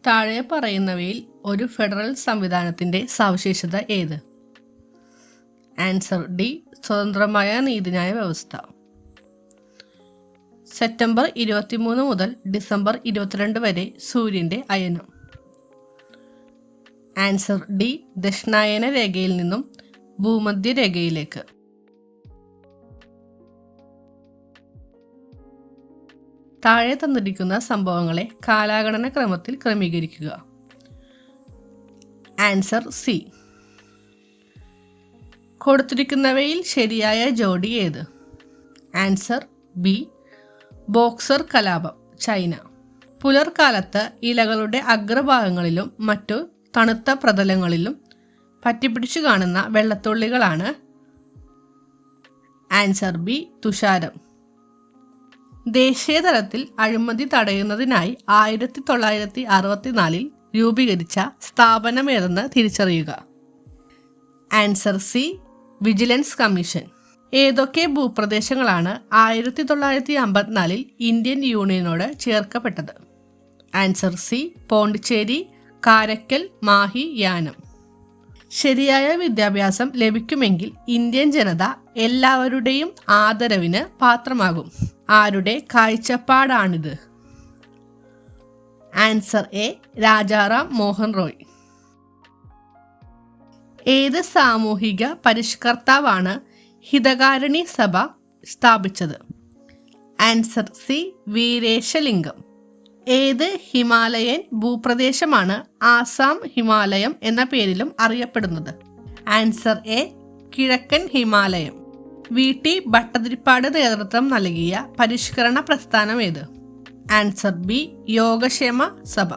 താഴെ പറയുന്നവയിൽ ഒരു ഫെഡറൽ സംവിധാനത്തിൻ്റെ സവിശേഷത ഏത്? Answer D. സ്വതന്ത്രമായ നീതിന്യായ വ്യവസ്ഥ. സെപ്റ്റംബർ 23 മുതൽ ഡിസംബർ 22 വരെ സൂര്യൻ്റെ അയനം. Answer D. ദക്ഷിണായന രേഖയിൽ നിന്നും ഭൂമധ്യരേഖയിലേക്ക്. താഴെ തന്നിരിക്കുന്ന സംഭവങ്ങളെ കാലാഗണന ക്രമത്തിൽ ക്രമീകരിക്കുക. Answer C. കൊടുത്തിരിക്കുന്നവയിൽ ശരിയായ ജോഡി ഏത്? Answer B. ബോക്സർ കലാപം, ചൈന. പുലർക്കാലത്ത് ഇലകളുടെ അഗ്രഭാഗങ്ങളിലും മറ്റു തണുത്ത പ്രതലങ്ങളിലും പറ്റിപ്പിടിച്ചു കാണുന്ന വെള്ളത്തുള്ളികളാണ്. Answer B. തുഷാരം. ദേശീയ തലത്തിൽ അഴിമതി തടയുന്നതിനായി 1964 രൂപീകരിച്ച സ്ഥാപനമേതെന്ന് തിരിച്ചറിയുക. Answer C. Vigilance commission. ഏതൊക്കെ ഭൂപ്രദേശങ്ങളാണ് 1954 ഇന്ത്യൻ യൂണിയനോട് ചേർക്കപ്പെട്ടത്? Answer C. പോണ്ടിച്ചേരി, കാരക്കൽ, മാഹി, യാനം. ശരിയായ വിദ്യാഭ്യാസം ലഭിക്കുമെങ്കിൽ ഇന്ത്യൻ ജനത എല്ലാവരുടെയും ആദരവിന് പാത്രമാകും. ആരുടെ കാഴ്ചപ്പാടാണിത്? Answer A. രാജാറാം മോഹൻ റോയ്. ഏത് സാമൂഹിക പരിഷ്കർത്താവാണ് ഹിതകാരിണി സഭ സ്ഥാപിച്ചത്? Answer C. വീരേശലിംഗം. ഏത് ഹിമാലയൻ ഭൂപ്രദേശമാണ് ആസാം ഹിമാലയം എന്ന പേരിലും അറിയപ്പെടുന്നത്? Answer A. കിഴക്കൻ ഹിമാലയം. വി.ടി. ഭട്ടതിരിപ്പാട് നേതൃത്വം നൽകിയ പരിഷ്കരണ പ്രസ്ഥാനം ഏത്? Answer B. യോഗക്ഷേമ സഭ.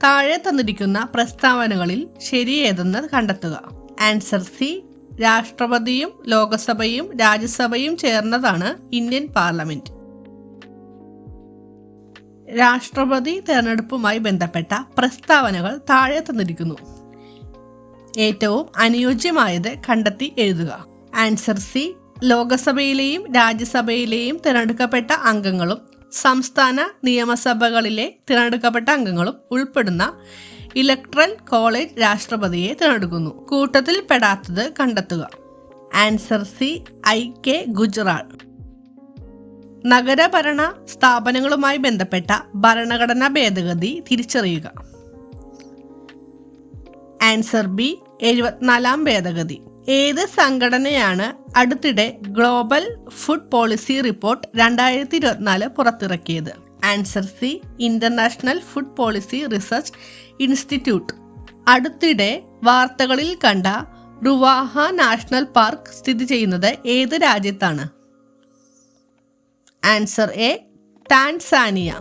താഴെ തന്നിരിക്കുന്ന പ്രസ്താവനകളിൽ ശരിയേതെന്ന് കണ്ടെത്തുക. Answer C. രാഷ്ട്രപതിയും ലോകസഭയും രാജ്യസഭയും ചേർന്നതാണ് ഇന്ത്യൻ പാർലമെന്റ്. രാഷ്ട്രപതി തെരഞ്ഞെടുപ്പുമായി ബന്ധപ്പെട്ട പ്രസ്താവനകൾ താഴെ തന്നിരിക്കുന്നു. ഏറ്റവും അനുയോജ്യമായത് കണ്ടെത്തി എഴുതുക. Answer C. ലോകസഭയിലെയും രാജ്യസഭയിലെയും തിരഞ്ഞെടുക്കപ്പെട്ട അംഗങ്ങളും സംസ്ഥാന നിയമസഭകളിലെ തിരഞ്ഞെടുക്കപ്പെട്ട അംഗങ്ങളും ഉൾപ്പെടുന്ന ഇലക്ട്രൽ കോളേജ് രാഷ്ട്രപതിയെ തിരഞ്ഞെടുക്കുന്നു. കൂട്ടത്തിൽ പെടാത്തത് കണ്ടെത്തുക. Answer C. I.K. ഗുജ്റാൾ. നഗരഭരണ സ്ഥാപനങ്ങളുമായി ബന്ധപ്പെട്ട ഭരണഘടനാ ഭേദഗതി തിരിച്ചറിയുക. Answer B. 74-ാം ഭേദഗതി. ഏത് സംഘടനയാണ് അടുത്തിടെ ഗ്ലോബൽ ഫുഡ് പോളിസി റിപ്പോർട്ട് 2024 പുറത്തിറക്കിയത്? Answer C. International food policy research institute. അടുത്തിടെ വാർത്തകളിൽ കണ്ട റുവാഹ നാഷണൽ പാർക്ക് സ്ഥിതി ചെയ്യുന്നത് ഏത് രാജ്യത്താണ്? Answer A. ടാൻസാനിയ.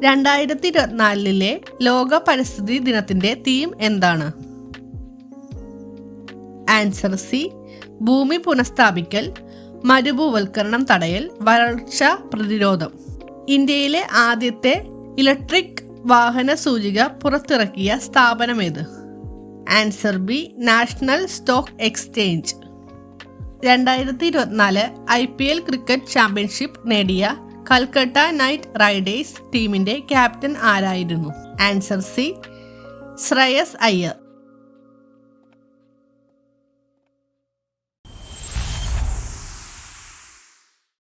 2024 ലോക പരിസ്ഥിതി ദിനത്തിന്റെ തീം എന്താണ്? Answer C. ഭൂമി പുനഃസ്ഥാപിക്കൽ, മരുഭൂവൽക്കരണം തടയൽ, വരൾച്ച പ്രതിരോധം. ഇന്ത്യയിലെ ആദ്യത്തെ ഇലക്ട്രിക് വാഹന സൂചിക പുറത്തിറക്കിയ സ്ഥാപനമേത്? Answer B. National stock exchange. 2024 IPL cricket championship നേടിയ കൽക്കട്ട നൈറ്റ് റൈഡേഴ്സ് ടീമിന്റെ ക്യാപ്റ്റൻ ആരായിരുന്നു? Answer C. ശ്രേയസ് അയ്യർ.